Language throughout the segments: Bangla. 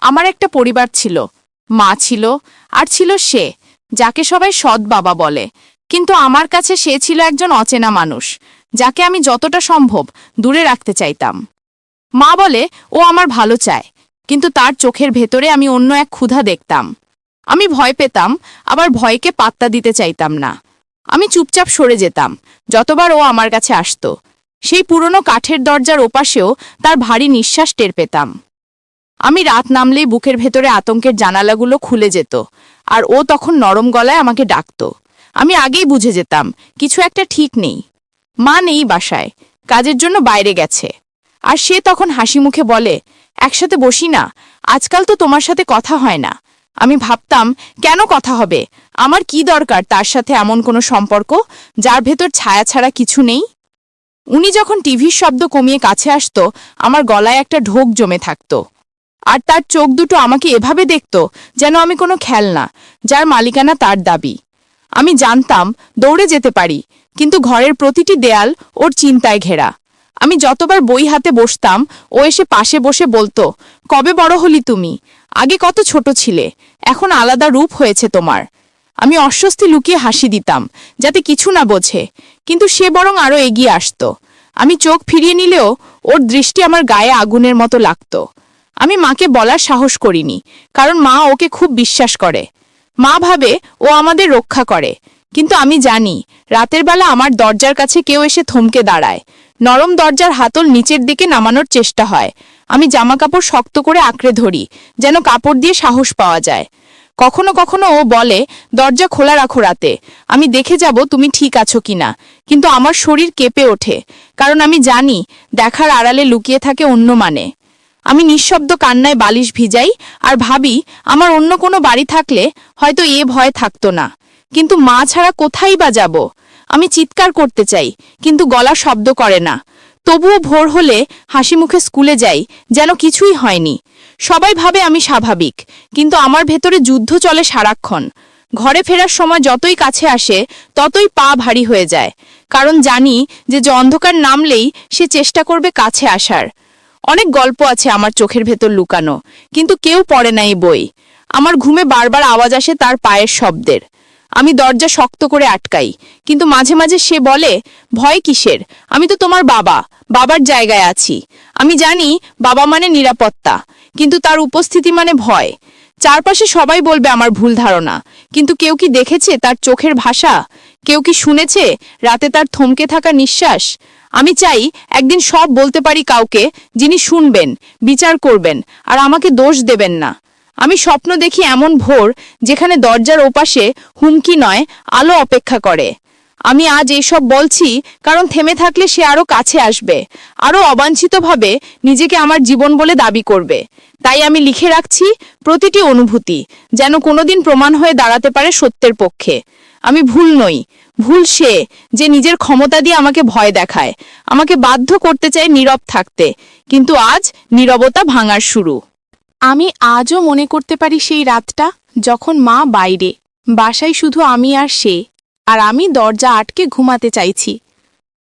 আমার একটা পরিবার ছিল, মা ছিল, আর ছিল সে, যাকে সবাই সৎ বাবা বলে। কিন্তু আমার কাছে সে ছিল একজন অচেনা মানুষ, যাকে আমি যতটা সম্ভব দূরে রাখতে চাইতাম। মা বলে ও আমার ভালো চায়, কিন্তু তার চোখের ভেতরে আমি অন্য এক ক্ষুধা দেখতাম। আমি ভয় পেতাম, আবার ভয়কে পাত্তা দিতে চাইতাম না। আমি চুপচাপ সরে যেতাম যতবার ও আমার কাছে আসতো। সেই পুরনো কাঠের দরজার ওপাশেও তার ভারী নিঃশ্বাস টের পেতাম। আমি রাত নামলেই বুকের ভেতরে আতঙ্কের জানালাগুলো খুলে যেত, আর ও তখন নরম গলায় আমাকে ডাকত। আমি আগেই বুঝে যেতাম কিছু একটা ঠিক নেই। মা নেই বাসায়, কাজের জন্য বাইরে গেছে। আর সে তখন হাসি মুখে বলে, একসাথে বসি না, আজকাল তো তোমার সাথে কথা হয় না। আমি ভাবতাম, কেন কথা হবে? আমার কি দরকার তার সাথে এমন কোনো সম্পর্ক যার ভেতর ছায়া ছাড়া কিছু নেই? উনি যখন টিভির শব্দ কমিয়ে কাছে আসতো, আমার গলায় একটা ঢোক জমে থাকতো। আর তার চোখ দুটো আমাকে এভাবে দেখত যেন আমি কোনো খেলনা, যার মালিকানা তার দাবি। আমি জানতাম দৌড়ে যেতে পারি, কিন্তু ঘরের প্রতিটি দেয়াল ওর চিন্তায় ঘেরা। আমি যতবার বই হাতে বসতাম, ও এসে পাশে বসে বলতো, কবে বড় হলি তুমি? আগে কত ছোট ছিলে, এখন আলাদা রূপ হয়েছে তোমার। আমি অস্বস্তি লুকিয়ে হাসি দিতাম, যাতে কিছু না বোঝে, কিন্তু সে বরং আরও এগিয়ে আসতো। আমি চোখ ফিরিয়ে নিলেও ওর দৃষ্টি আমার গায়ে আগুনের মতো লাগত। আমি মাকে বলার সাহস করিনি, কারণ মা ওকে খুব বিশ্বাস করে। মা ভাবে ও আমাদের রক্ষা করে, কিন্তু আমি জানি রাতের বেলা আমার দরজার কাছে কেউ এসে থমকে দাঁড়ায়। নরম দরজার হাতল নিচের দিকে নামানোর চেষ্টা হয়। আমি জামাকাপড় শক্ত করে আঁকড়ে ধরি, যেন কাপড় দিয়ে সাহস পাওয়া যায়। কখনো কখনো ও বলে, দরজা খোলা রাখো রাতে, আমি দেখে যাব তুমি ঠিক আছো কিনা। কিন্তু আমার শরীর কেঁপে ওঠে, কারণ আমি জানি দেখার আড়ালে লুকিয়ে থাকে অন্য মানে। আমি নিঃশব্দ কান্নায় বালিশ ভিজাই, আর ভাবি আমার অন্য কোনো বাড়ি থাকলে হয়তো এ ভয় থাকতো না। কিন্তু মা ছাড়া কোথায় বা যাব? আমি চিৎকার করতে চাই, কিন্তু গলা শব্দ করে না। তবুও ভোর হলে হাসি মুখে স্কুলে যাই, যেন কিছুই হয়নি। সবাই ভাবে আমি স্বাভাবিক, কিন্তু আমার ভেতরে যুদ্ধ চলে সারাক্ষণ। ঘরে ফেরার সময় যতই কাছে আসে, ততই পা ভারী হয়ে যায়, কারণ জানি যে অন্ধকার নামলেই সে চেষ্টা করবে কাছে আসার। অনেক গল্প আছে আমার চোখের ভেতর লুকানো, কিন্তু কেউ পড়ে না এই বই। আমার ঘুমে বারবার আওয়াজ আসে তার পায়ের শব্দের। আমি দরজা শক্ত করে আটকাই, কিন্তু মাঝে মাঝে সে বলে, ভয় কিসের? আমি তো তোমার বাবা, বাবার জায়গায় আছি। আমি জানি বাবা মানে নিরাপত্তা, কিন্তু তার উপস্থিতি মানে ভয়। চারপাশে সবাই বলবে আমার ভুল ধারণা, কিন্তু কেউ কি দেখেছে তার চোখের ভাষা? কেউ কি শুনেছে রাতে তার থমকে থাকা নিঃশ্বাস? আমি চাই একদিন সব বলতে পারি কাউকে, যিনি শুনবেন, বিচার করবেন, আর আমাকে দোষ দেবেন না। আমি স্বপ্ন দেখি এমন ভোর, যেখানে দরজার ওপাশে হুমকি নয়, আলো অপেক্ষা করে। আমি আজ এইসব বলছি, কারণ থেমে থাকলে সে আরো কাছে আসবে, আরো অবাঞ্ছিতভাবে নিজেকে আমার জীবন বলে দাবি করবে। তাই আমি লিখে রাখছি প্রতিটি অনুভূতি, যেন কোনোদিন প্রমাণ হয়ে দাঁড়াতে পারে সত্যের পক্ষে। আমি ভুল নই, ভুল সে, যে নিজের ক্ষমতা দিয়ে আমাকে ভয় দেখায়, আমাকে বাধ্য করতে চায় নীরব থাকতে। কিন্তু আজ নীরবতা ভাঙার শুরু। আমি আজও মনে করতে পারি সেই রাতটা, যখন মা বাইরে, বাসায় শুধু আমি আর সে, আর আমি দরজা আটকে ঘুমাতে চাইছি।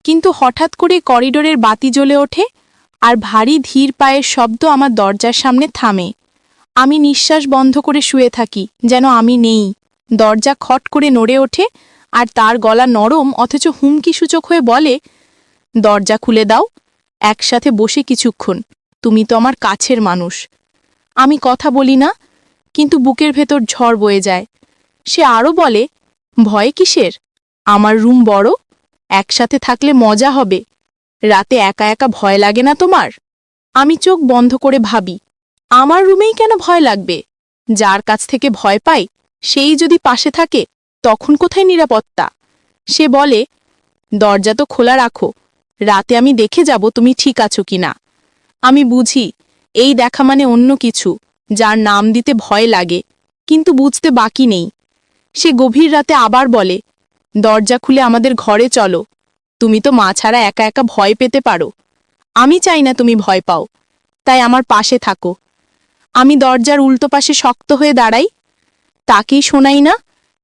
কিন্তু হঠাৎ করে করিডোরের বাতি জ্বলে ওঠে, আর ভারী ধীর পায়ের শব্দ আমার দরজার সামনে থামে। আমি নিঃশ্বাস বন্ধ করে শুয়ে থাকি, যেন আমি নেই। দরজা খট করে নড়ে ওঠে, আর তার গলা নরম অথচ হুমকি সূচক হয়ে বলে, দরজা খুলে দাও, একসাথে বসে কিছুক্ষণ, তুমি তো আমার কাছের মানুষ। আমি কথা বলি না, কিন্তু বুকের ভেতর ঝড় বয়ে যায়। সে আরও বলে, ভয় কিসের? আমার রুম বড়, একসাথে থাকলে মজা হবে। রাতে একা একা ভয় লাগে না তোমার? আমি চোখ বন্ধ করে ভাবি, আমার রুমেই কেন ভয় লাগবে? যার কাছ থেকে ভয় পাই, সেই যদি পাশে থাকে, তখন কোথায় নিরাপত্তা? সে বলে, দরজা তো খোলা রাখো, রাতে আমি দেখে যাব তুমি ঠিক আছো কিনা। আমি বুঝি এই দেখা মানে অন্য কিছু, যার নাম দিতে ভয় লাগে, কিন্তু বুঝতে বাকি নেই। সে গভীর রাতে আবার বলে, দরজা খুলে আমাদের ঘরে চলো, তুমি তো মা ছাড়া একা একা ভয় পেতে পারো। আমি চাই না তুমি ভয় পাও, তাই আমার পাশে থাকো। আমি দরজার উল্টো পাশে শক্ত হয়ে দাঁড়াই, তাকেই শোনাই না,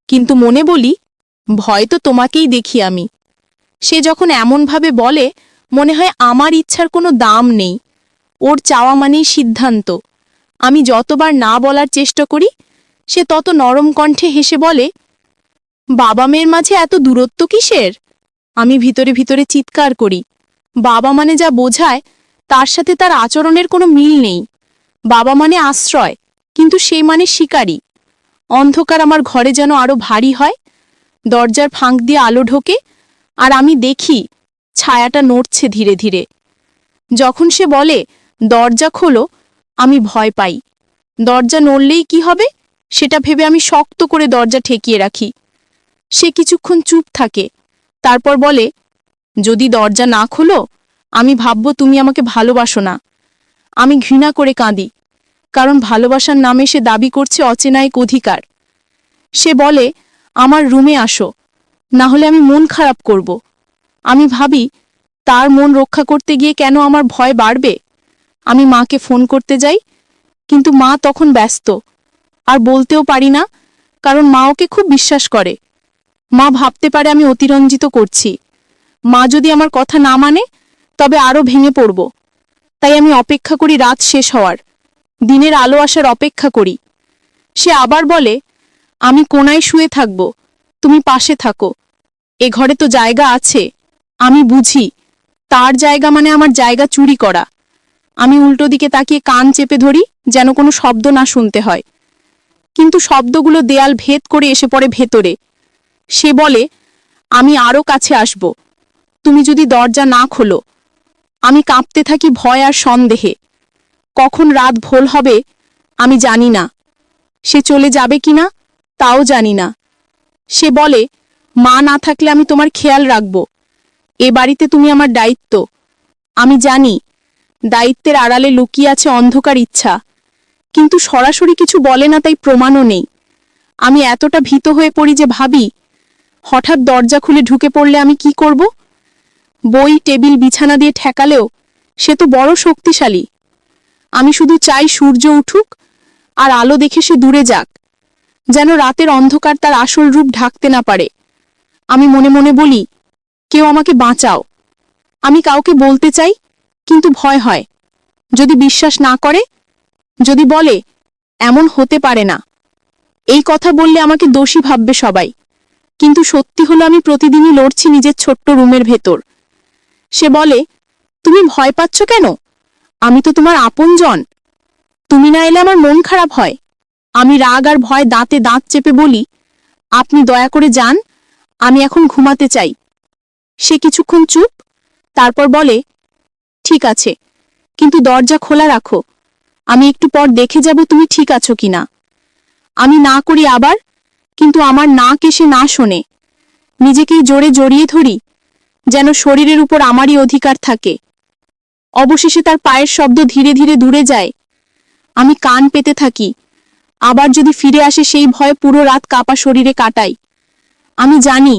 কিন্তু মনে বলি, ভয় তো তোমাকেই দেখি আমি। সে যখন এমনভাবে বলে, মনে হয় আমার ইচ্ছার কোনো দাম নেই। ওর চাওয়া মানেই সিদ্ধান্ত। আমি যতবার না বলার চেষ্টা করি সে তত নরম কণ্ঠে হেসে বলে, বাবা মেয়ের মাঝে এত দূরত্ব কিসের? আমি ভিতরে ভিতরে চিৎকার করি। বাবা মানে যা বোঝায় তার সাথে তার আচরণের কোনো মিল নেই। বাবা মানে আশ্রয়, কিন্তু সে মানে শিকারী। অন্ধকার আমার ঘরে যেন আরো ভারী হয়। দরজার ফাঁক দিয়ে আলো ঢোকে, আর আমি দেখি ছায়াটা নড়ছে ধীরে ধীরে। যখন সে বলে, দরজা খোলো, আমি ভয় পাই। দরজা নড়লেই কি হবে সেটা ভেবে আমি শক্ত করে দরজা ঠেকিয়ে রাখি। সে কিছুক্ষণ চুপ থাকে, তারপর বলে, যদি দরজা না খোলো আমি ভাবব তুমি আমাকে ভালোবাসো না। আমি ঘৃণা করে কাঁদি, কারণ ভালোবাসার নামে সে দাবি করছে অচেনা এক অধিকার। সে বলে, আমার রুমে আসো, না হলে আমি মন খারাপ করব। আমি ভাবি, তার মন রক্ষা করতে গিয়ে কেন আমার ভয় বাড়বে। আমি মাকে ফোন করতে যাই, কিন্তু মা তখন ব্যস্ত, আর বলতেও পারি না, কারণ মা ওকে খুব বিশ্বাস করে। মা ভাবতে পারে আমি অতিরঞ্জিত করছি। মা যদি আমার কথা না মানে তবে আরও ভেঙে পড়ব। তাই আমি অপেক্ষা করি রাত শেষ হওয়ার, দিনের আলো আসার অপেক্ষা করি। সে আবার বলে, আমি কোনায় শুয়ে থাকব, তুমি পাশে থাকো। এ ঘরে তো জায়গা আছে। আমি বুঝি তার জায়গা মানে আমার জায়গা চুরি করা। আমি উল্টো দিকে তাকিয়ে কান চেপে ধরি, যেন কোনো শব্দ না শুনতে হয়। কিন্তু শব্দগুলো দেয়াল ভেদ করে এসে পড়ে ভেতরে। সে বলে, আমি আরও কাছে আসব, তুমি যদি দরজা না খোলো। আমি কাঁপতে থাকি ভয় আর সন্দেহে। কখন রাত ভোল হবে আমি জানি না। সে চলে যাবে কিনা তাও জানি না। সে বলে, মা না থাকলে আমি তোমার খেয়াল রাখব। এ বাড়িতে তুমি আমার দায়িত্ব। আমি জানি দায়িত্বের আড়ালে লুকিয়ে আছে অন্ধকার ইচ্ছা, কিন্তু সরাসরি কিছু বলে না, তাই প্রমাণও নেই। আমি এতটা ভীত হয়ে পড়ি যে ভাবি, হঠাৎ দরজা খুলে ঢুকে পড়লে আমি কি করব। বই টেবিল বিছানা দিয়ে ঠেকালেও সে তো বড় শক্তিশালী। আমি শুধু চাই সূর্য উঠুক আর আলো দেখে সে দূরে যাক, যেন রাতের অন্ধকার তার আসল রূপ ঢাকতে না পারে। আমি মনে মনে বলি, কেউ আমাকে বাঁচাও। আমি কাউকে বলতে চাই, কিন্তু ভয় হয়। যদি বিশ্বাস না করে, যদি বলে এমন হতে পারে না। এই কথা বললে আমাকে দোষী ভাববে সবাই, কিন্তু সত্যি হলো আমি প্রতিদিনই লড়ছি নিজের ছোট্ট রুমের ভেতর। সে বলে, তুমি ভয় পাচ্ছ কেন? আমি তো তোমার আপনজন। তুমি না এলে আমার মন খারাপ হয়। আমি রাগ আর ভয় দাঁতে দাঁত চেপে বলি, আপনি দয়া করে যান, আমি এখন ঘুমাতে চাই। সে কিছুক্ষণ চুপ, তারপর বলে, ঠিক আছে, কিন্তু দরজা খোলা রাখো। আমি একটু পর দেখে যাব তুমি ঠিক আছো কিনা। আমি না করি আবার, কিন্তু আমার নাক এসে না শোনে। নিজেকেই জোরে জড়িয়ে ধরি, যেন শরীরের উপর আমারই অধিকার থাকে। অবশেষে তার পায়ের শব্দ ধীরে ধীরে দূরে যায়। আমি কান পেতে থাকি, আবার যদি ফিরে আসে সেই ভয়ে পুরো রাত কাঁপা শরীরে কাটাই। আমি জানি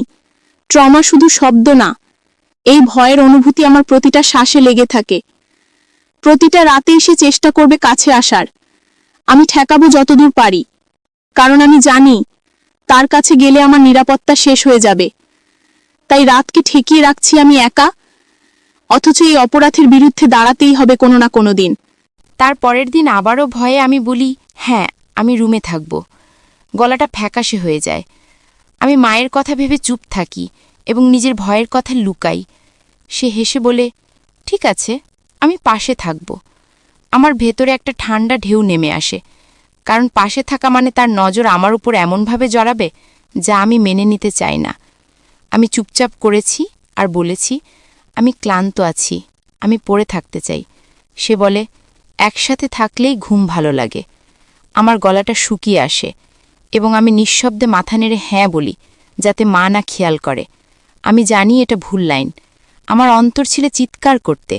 ট্রমা শুধু শব্দ না, এই ভয়ের অনুভূতি আমার প্রতিটা শ্বাসে লেগে থাকে। প্রতিটা রাতেই সে চেষ্টা করবে কাছে আসার। আমি ঠেকাবো যতদূর পারি, কারণ আমি জানি তার কাছে গেলে আমার নিরাপত্তা শেষ হয়ে যাবে। তাই রাতকে ঠেকিয়ে রাখছি আমি একা, অথচ এই অপরাধের বিরুদ্ধে দাঁড়াতেই হবে কোনো না কোনো দিন। তার পরের দিন আবারও ভয়ে আমি বলি, হ্যাঁ আমি রুমে থাকব। গলাটা ফ্যাকাশে হয়ে যায়। আমি মায়ের কথা ভেবে চুপ থাকি এবং নিজের ভয়ের কথা লুকাই। সে হেসে বলে, ঠিক আছে, আমি পাশে থাকব। আমার ভেতরে একটা ঠান্ডা ঢেউ নেমে আসে, কারণ পাশে থাকা মানে তার নজর আমার উপর এমনভাবে জড়াবে যা আমি মেনে নিতে চাই না। আমি চুপচাপ করেছি আর বলেছি, আমি ক্লান্ত আছি, আমি পড়ে থাকতে চাই। সে বলে, একসাথে থাকলেই ঘুম ভালো লাগে। আমার গলাটা শুকিয়ে আসে এবং আমি নিঃশব্দে মাথা নেড়ে হ্যাঁ বলি, যাতে মা না খেয়াল করে। আমি জানি এটা ভুল লাইন। আমার অন্তর ছিল চিৎকার করতে,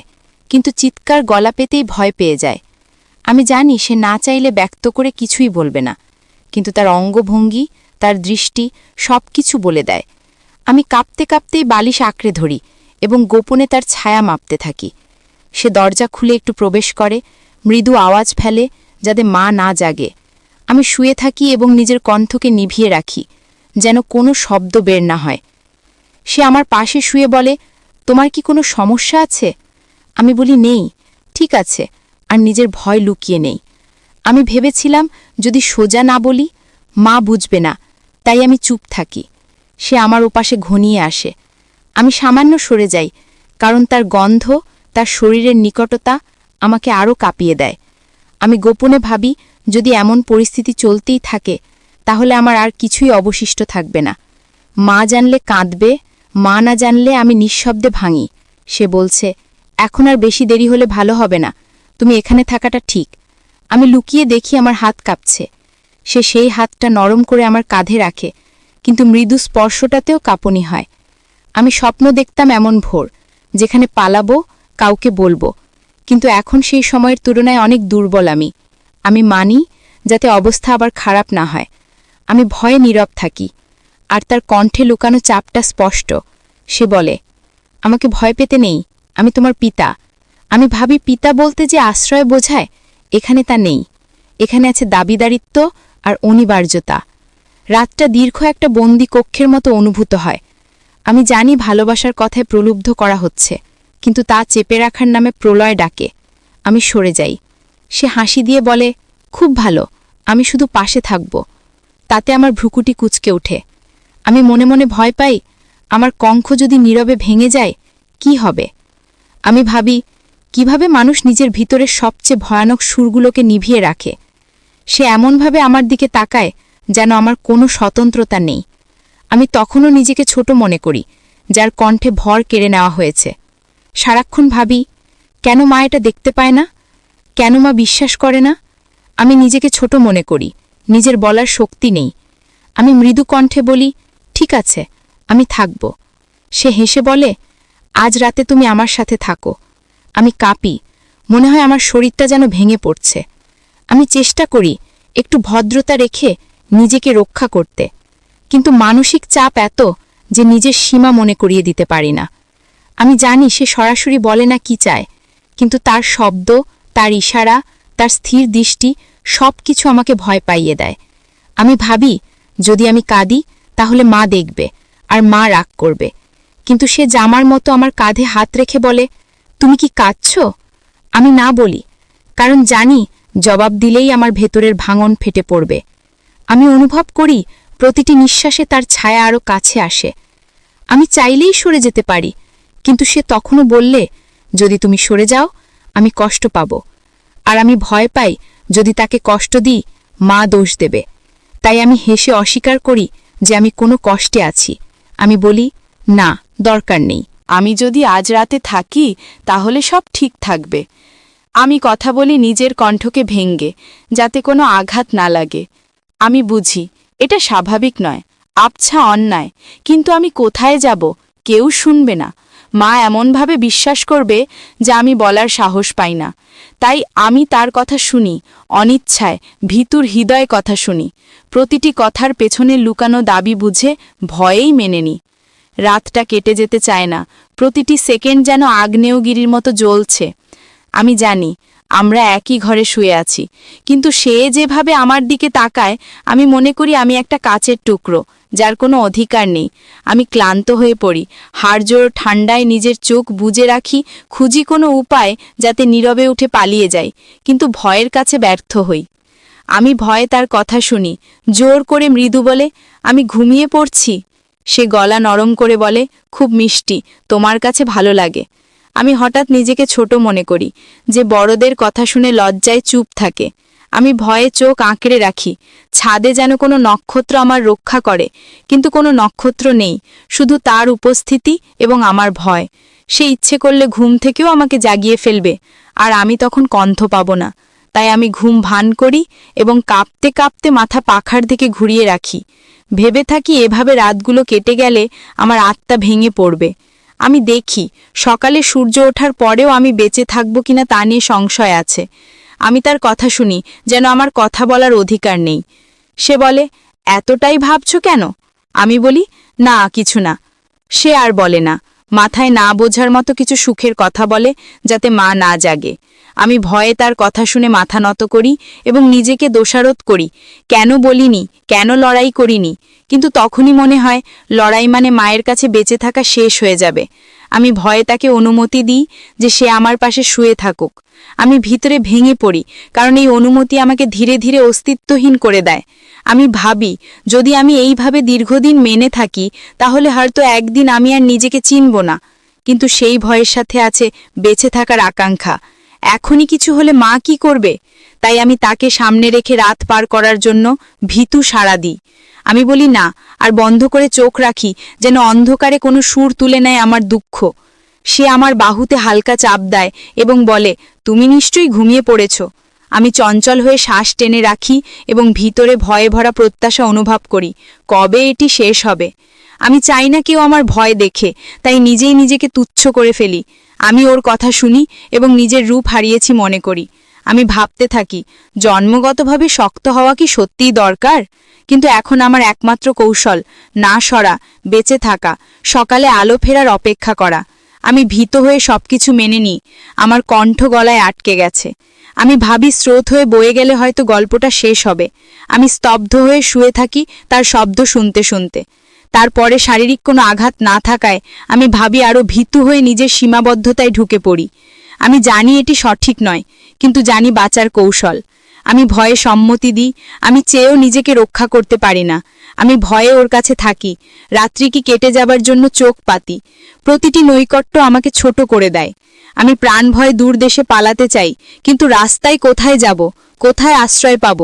কিন্তু চিৎকার গলা পেতেই ভয় পেয়ে যায়। আমি জানি সে না চাইলে ব্যক্ত করে কিছুই বলবে না, কিন্তু তার অঙ্গভঙ্গি, তার দৃষ্টি সব কিছু বলে দেয়। আমি কাঁপতে কাঁপতেই বালিশ আঁকড়ে ধরি এবং গোপনে তার ছায়া মাপতে থাকি। সে দরজা খুলে একটু প্রবেশ করে, মৃদু আওয়াজ ফেলে যাতে মা না জাগে। আমি শুয়ে থাকি এবং নিজের কণ্ঠকে নিভিয়ে রাখি, যেন কোনো শব্দ বের না হয়। সে আমার পাশে শুয়ে বলে, তোমার কি কোনো সমস্যা আছে? আমি বলি, নেই, ঠিক আছে, আর নিজের ভয় লুকিয়ে নেই। আমি ভেবেছিলাম যদি সোজা না বলি মা বুঝবে না, তাই আমি চুপ থাকি। সে আমার ওপাশে ঘনিয়ে আসে। আমি সামান্য সরে যাই, কারণ তার গন্ধ, তার শরীরের নিকটতা আমাকে আরও কাঁপিয়ে দেয়। আমি গোপনে ভাবি, যদি এমন পরিস্থিতি চলতেই থাকে তাহলে আমার আর কিছুই অবশিষ্ট থাকবে না। মা জানলে কাঁদবে, মা না জানলে আমি নিঃশব্দে ভাঙি। সে বলছে, এখন আর বেশি দেরি হলে ভালো হবে না, তুমি এখানে থাকাটা ঠিক। আমি লুকিয়ে দেখি আমার হাত কাঁপছে। সে সেই হাতটা নরম করে আমার কাঁধে রাখে, কিন্তু মৃদু স্পর্শটাতেও কাঁপুনি হয়। আমি স্বপ্ন দেখতাম এমন ভোর, যেখানে পালাবো, কাউকে বলবো, কিন্তু এখন সেই সময়ের তুলনায় অনেক দুর্বল আমি মানি, যাতে অবস্থা আবার খারাপ না হয়। আমি ভয়ে নীরব থাকি, আর তার কণ্ঠে লুকানো চাপটা স্পষ্ট। সে বলে, আমাকে ভয় পেতে নেই, আমি তোমার পিতা। আমি ভাবি পিতা বলতে যে আশ্রয় বোঝায়, এখানে তা নেই। এখানে আছে দাবিদারিত্ব আর অনিবার্যতা। রাতটা দীর্ঘ একটা বন্দি কক্ষের মতো অনুভূত হয়। আমি জানি ভালোবাসার কথায় প্রলুব্ধ করা হচ্ছে, কিন্তু তা চেপে রাখার নামে প্রলয় ডাকে। আমি সরে যাই। সে হাসি দিয়ে বলে, খুব ভালো, আমি শুধু পাশে থাকব। তাতে আমার ভ্রুকুটি কুঁচকে ওঠে। আমি মনে মনে ভয় পাই, আমার কঙ্খ যদি নীরবে ভেঙে যায় কি হবে। আমি ভাবি, কিভাবে মানুষ নিজের ভিতরের সবচেয়ে ভয়ানক সুরগুলোকে নিভিয়ে রাখে। সে এমনভাবে আমার দিকে তাকায় যেন আমার কোনো স্বতন্ত্রতা নেই। আমি তখনও নিজেকে ছোট মনে করি, যার কণ্ঠে ভর কেড়ে নেওয়া হয়েছে। সারাক্ষণ ভাবি, কেন মা এটা দেখতে পায় না, কেন মা বিশ্বাস করে না। আমি নিজেকে ছোট মনে করি, নিজের বলার শক্তি নেই। আমি মৃদু কণ্ঠে বলি, ঠিক আছে, আমি থাকব। সে হেসে বলে, আজ রাতে তুমি আমার সাথে থাকো। আমি কাঁপি, মনে হয় আমার শরীরটা যেন ভেঙে পড়ছে। আমি চেষ্টা করি একটু ভদ্রতা রেখে নিজেকে রক্ষা করতে, কিন্তু মানসিক চাপ এত যে নিজের সীমা মনে করিয়ে দিতে পারি না। আমি জানি সে সরাসরি বলে না কি চায়, কিন্তু তার শব্দ, তার ইশারা, তার স্থির দৃষ্টি সব কিছু আমাকে ভয় পাইয়ে দেয়। আমি ভাবি, যদি আমি কাঁদি তাহলে মা দেখবে, আর মা রাগ করবে। কিন্তু সে জামার মতো আমার কাঁধে হাত রেখে বলে, তুমি কি কাঁদছ? আমি না বলি, কারণ জানি জবাব দিলেই আমার ভেতরের ভাঙন ফেটে পড়বে। আমি অনুভব করি প্রতিটি নিঃশ্বাসে তার ছায়া আরও কাছে আসে। আমি চাইলেই সরে যেতে পারি, কিন্তু সে তখনও বললে, যদি তুমি সরে যাও আমি কষ্ট পাব। আর আমি ভয় পাই, যদি তাকে কষ্ট দিই মা দোষ দেবে। তাই আমি হেসে অস্বীকার করি যে আমি কোনো কষ্টে আছি। আমি বলি, না, দরকার নেই। আমি যদি আজ রাতে থাকি তাহলে সব ঠিক থাকবে। আমি কথা বলি নিজের কণ্ঠকে ভেঙ্গে, যাতে কোনো আঘাত না লাগে। আমি বুঝি এটা স্বাভাবিক নয়, আবছা অন্যায়, কিন্তু আমি কোথায় যাব, কেউ শুনবে না। মা এমনভাবে বিশ্বাস করবে যা আমি বলার সাহস পাই না। তাই আমি তার কথা শুনি, অনিচ্ছায়, ভীতুর হৃদয় কথা শুনি। প্রতিটি কথার পেছনে লুকানো দাবি বুঝে ভয়েই মেনে নিই। রাতটা কেটে যেতে চায় না, প্রতিটি সেকেন্ড যেন আগ্নেয়গিরির মতো জ্বলছে। আমি জানি আমরা একই ঘরে শুয়ে আছি, কিন্তু সে যেভাবে আমার দিকে তাকায় আমি মনে করি আমি একটা কাচের টুকরো, যার কোনো অধিকার নেই। আমি ক্লান্ত হয়ে পড়ি, হাড়জোড় ঠান্ডায় নিজের চোখ বুজে রাখি, খুঁজি কোনো উপায় যাতে নীরবে উঠে পালিয়ে যাই, কিন্তু ভয়ের কাছে ব্যর্থ হই। আমি ভয়ে তার কথা শুনি, জোর করে মৃদু বলে, আমি ঘুমিয়ে পড়ছি। সে গলা নরম করে বলে, খুব মিষ্টি, তোমার কাছে ভালো লাগে। আমি হঠাৎ নিজেকে ছোট মনে করি, যে বড়দের কথা শুনে লজ্জায় চুপ থাকে। আমি ভয়ে চোখ আঁকড়ে রাখি, ছাদে যেন কোনো নক্ষত্র আমার রক্ষা করে, কিন্তু কোনো নক্ষত্র নেই, শুধু তার উপস্থিতি এবং আমার ভয়। সে ইচ্ছে করলে ঘুম থেকেও আমাকে জাগিয়ে ফেলবে, আর আমি তখন কণ্ঠ পাব না। তাই আমি ঘুম ভান করি এবং কাঁপতে কাঁপতে মাথা পাখার দিকে ঘুরিয়ে রাখি। ভেবে থাকি এভাবে রাতগুলো কেটে গেলে আমার আত্মা ভেঙে পড়বে। আমি দেখি সকালে সূর্য ওঠার পরেও আমি বেঁচে থাকব কিনা তা নিয়ে সংশয় আছে। আমি তার কথা শুনি, যেন আমার কথা বলার অধিকার নেই। সে বলে, এতটাই ভাবছ কেন? আমি বলি, না, কিছু না। সে আর বলে না, মাথায় না বোঝার মতো কিছু সুখের কথা বলে, যাতে মা না জাগে। আমি ভয়ে তার কথা শুনে মাথা নত করি এবং নিজেকে দোষারোপ করি, কেন বলিনি, কেন লড়াই করিনি। কিন্তু তখনই মনে হয় লড়াই মানে মায়ের কাছে বেঁচে থাকা শেষ হয়ে যাবে। আমি ভয়ে তাকে অনুমতি দিই যে সে আমার পাশে শুয়ে থাকুক। আমি ভিতরে ভেঙে পড়ি, কারণ এই অনুমতি আমাকে ধীরে ধীরে অস্তিত্বহীন করে দেয়। আমি ভাবি, যদি আমি এইভাবে দীর্ঘদিন মেনে থাকি তাহলে হয়তো একদিন আমি আর নিজেকে চিনব না। কিন্তু সেই ভয়ের সাথে আছে বেঁচে থাকার আকাঙ্ক্ষা। এখনই কিছু হলে মা কি করবে? তাই আমি তাকে সামনে রেখে রাত পার করার জন্য ভীতু সাড়া দিই। আমি বলি না, আর বন্ধ করে চোখ রাখি, যেন অন্ধকারে কোনো সুর তুলে নেয় আমার দুঃখ। সে আমার বাহুতে হালকা চাপ দেয় এবং বলে, তুমি নিশ্চয়ই ঘুমিয়ে পড়েছ। আমি চঞ্চল হয়ে শ্বাস টেনে রাখি এবং ভিতরে ভয়ে ভরা প্রত্যাশা অনুভব করি, কবে এটি শেষ হবে। আমি চাই না কেউ আমার ভয় দেখে, তাই নিজেই নিজেকে তুচ্ছ করে ফেলি। আমি ওর কথা শুনি এবং নিজের রূপ হারিয়েছি মনে করি। আমি ভাবতে থাকি, জন্মগতভাবে শক্ত হওয়া কি সত্যিই দরকার? কিন্তু এখন আমার একমাত্র কৌশল না সরা, বেঁচে থাকা, সকালে আলো ফেরার অপেক্ষা করা। আমি ভীত হয়ে সবকিছু মেনে নিই। আমার কণ্ঠ গলায় আটকে গেছে। আমি ভাবি স্রোত হয়ে বয়ে গেলে হয়তো গল্পটা শেষ হবে। আমি স্তব্ধ হয়ে শুয়ে থাকি তার শব্দ শুনতে শুনতে। তারপরে শারীরিক কোনো আঘাত না থাকায় আমি ভাবি আরও ভীতু হয়ে নিজের সীমাবদ্ধতায় ঢুকে পড়ি। আমি জানি এটি সঠিক নয়, কিন্তু জানি বাঁচার কৌশল। আমি ভয়ে সম্মতি দিই। আমি চেয়েও নিজেকে রক্ষা করতে পারি না। আমি ভয়ে ওর কাছে থাকি, রাত্রি কি কেটে যাবার জন্য চোখ পাতি। প্রতিটি নৈকট্য আমাকে ছোট করে দেয়। আমি প্রাণ ভয়ে দূর দেশে পালাতে চাই, কিন্তু রাস্তায় কোথায় যাব, কোথায় আশ্রয় পাব?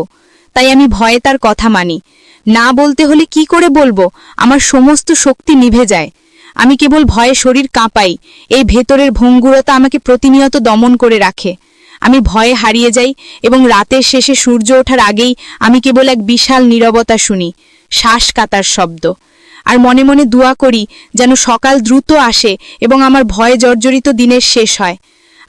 তাই আমি ভয়ে তার কথা মানি। না বলতে হলে কি করে বলবো? আমার সমস্ত শক্তি নিভে যায়। আমি কেবল ভয়ে শরীর কাঁপাই। এই ভেতরের ভঙ্গুরতা আমাকে প্রতিনিয়ত দমন করে রাখে। আমি ভয়ে হারিয়ে যাই এবং রাতের শেষে সূর্য ওঠার আগেই আমি কেবল এক বিশাল নীরবতা শুনি, শ্বাস কাতার শব্দ। আর মনে মনে দোয়া করি যেন সকাল দ্রুত আসে এবং আমার ভয়ে জর্জরিত দিনের শেষ হয়।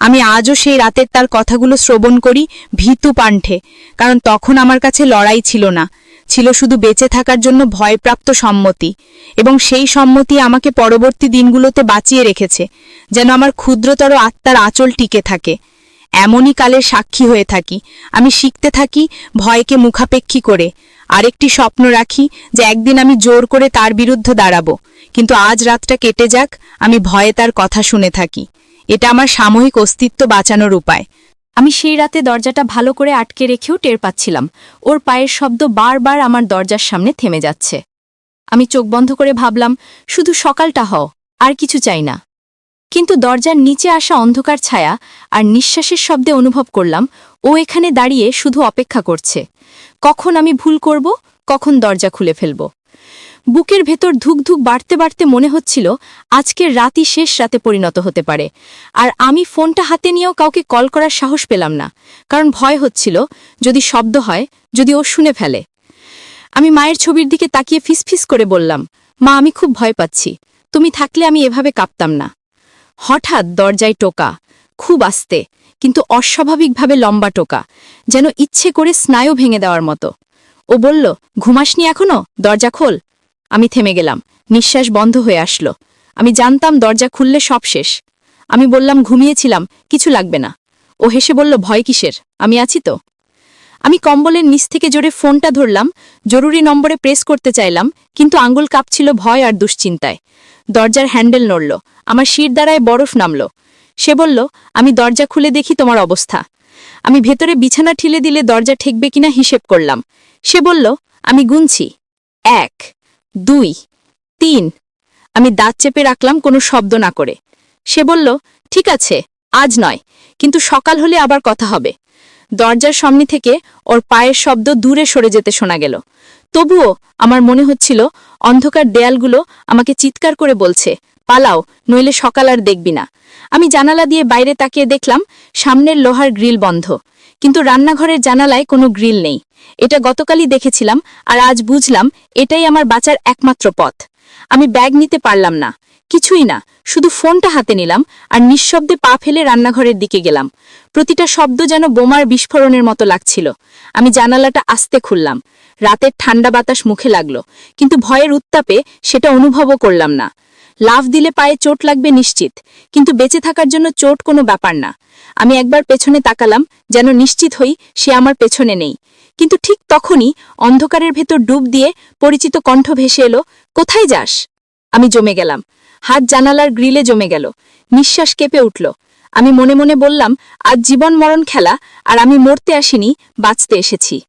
আমি আজও সেই রাতের তার কথাগুলো শ্রবণ করি ভীতু পাণ্ঠে, কারণ তখন আমার কাছে লড়াই ছিল না, ছিল শুধু বেঁচে থাকার জন্য ভয়প্রাপ্ত সম্মতি। এবং সেই সম্মতি আমাকে পরবর্তী দিনগুলোতে বাঁচিয়ে রেখেছে, যেন আমার ক্ষুদ্রতর আত্মার আঁচল টিকে থাকে। এমনই কালের সাক্ষী হয়ে থাকি। আমি শিখতে থাকি ভয়কে মুখাপেক্ষী করে। আরেকটি স্বপ্ন রাখি যে একদিন আমি জোর করে তার বিরুদ্ধে দাঁড়াবো। কিন্তু আজ রাতটা কেটে যাক, আমি ভয়ে তার কথা শুনে থাকি। এটা আমার সাময়িক অস্তিত্ব বাঁচানোর উপায়। আমি সেই রাতে দরজাটা ভালো করে আটকে রেখেও টের পাচ্ছিলাম ওর পায়ের শব্দ বারবার আমার দরজার সামনে থেমে যাচ্ছে। আমি চোখ বন্ধ করে ভাবলাম, শুধু সকালটা হও, আর কিছু চাই না। কিন্তু দরজার নিচে আসা অন্ধকার ছায়া আর নিঃশ্বাসের শব্দে অনুভব করলাম ও এখানে দাঁড়িয়ে শুধু অপেক্ষা করছে। কখন আমি ভুল করব, কখন দরজা খুলে ফেলব। বুকের ভেতর ধুকধুক বাড়তে বাড়তে মনে হচ্ছিল আজকের রাতই শেষ রাতে পরিণত হতে পারে। আর আমি ফোনটা হাতে নিয়েও কাউকে কল করার সাহস পেলাম না, কারণ ভয় হচ্ছিল যদি শব্দ হয়, যদি ও শুনে ফেলে। আমি মায়ের ছবির দিকে তাকিয়ে ফিসফিস করে বললাম, মা, আমি খুব ভয় পাচ্ছি। তুমি থাকলে আমি এভাবে কাঁপতাম না। হঠাৎ দরজায় টোকা, খুব আস্তে, কিন্তু অস্বাভাবিকভাবে লম্বা টোকা, যেন ইচ্ছে করে স্নায়ু ভেঙে দেওয়ার মতো। ও বলল, ঘুমাসনি এখনো? দরজা খোল। আমি থেমে গেলাম, নিঃশ্বাস বন্ধ হয়ে আসলো। আমি জানতাম দরজা খুললে সব শেষ। আমি বললাম, ঘুমিয়েছিলাম, কিছু লাগবে না। ও হেসে বলল, ভয় কিসের, আমি আছি তো। আমি কম্বলের নিচ থেকে জোরে ফোনটা ধরলাম, জরুরি নম্বরে প্রেস করতে চাইলাম, কিন্তু আঙ্গুল কাঁপছিল ভয় আর দুশ্চিন্তায়। দরজার হ্যান্ডেল নড়ল, আমার শিরদাঁড়ায় বরফ নামল। সে বলল, আমি দরজা খুলে দেখি তোমার অবস্থা। আমি ভেতরে বিছানা ঠিলে দিলে দরজা ঠেকবে কিনা হিসেব করলাম। সে বলল, আমি গুনছি, 1, 2, 3। আমি দাঁত চেপে রাখলাম কোনো শব্দ না করে। সে বলল, ঠিক আছে, আজ নয়, কিন্তু সকাল হলে আবার কথা হবে। দরজার সামনে থেকে ওর পায়ের শব্দ দূরে সরে যেতে শোনা গেল। তবুও আমার মনে হচ্ছিল অন্ধকার দেয়ালগুলো আমাকে চিৎকার করে বলছে, পালাও, নইলে সকাল আর দেখবি না। আমি জানালা দিয়ে বাইরে তাকিয়ে দেখলাম সামনের লোহার গ্রিল বন্ধ, কিন্তু রান্নাঘরের জানালায় কোনো গ্রিল নেই। এটা গতকালই দেখেছিলাম, আর আজ বুঝলাম এটাই আমার বাঁচার একমাত্র পথ। আমি ব্যাগ নিতে পারলাম না, কিছুই না, শুধু ফোনটা হাতে নিলাম আর নিঃশব্দে পা ফেলে রান্নাঘরের দিকে গেলাম। প্রতিটা শব্দ যেন বোমার বিস্ফোরণের মতো লাগছিল। আমি জানালাটা আস্তে খুললাম। রাতের ঠান্ডা বাতাস মুখে লাগলো, কিন্তু ভয়ের উত্তাপে সেটা অনুভবও করলাম না। লাফ দিলে পায়ে চোট লাগবে নিশ্চিত, কিন্তু বেঁচে থাকার জন্য চোট কোনো ব্যাপার না। আমি একবার পেছনে তাকালাম, যেন নিশ্চিত হই সে আমার পেছনে নেই। কিন্তু ঠিক তখনই অন্ধকারের ভেতর ডুব দিয়ে পরিচিত কণ্ঠ ভেসে এলো, কোথায় যাস? আমি জমে গেলাম। হাত জানালার গ্রিলে জমে গেল। নিঃশ্বাস কেঁপে উঠল। আমি মনে মনে বললাম, আজ জীবন মরণ খেলা, আর আমি মরতে আসিনি, বাঁচতে এসেছি।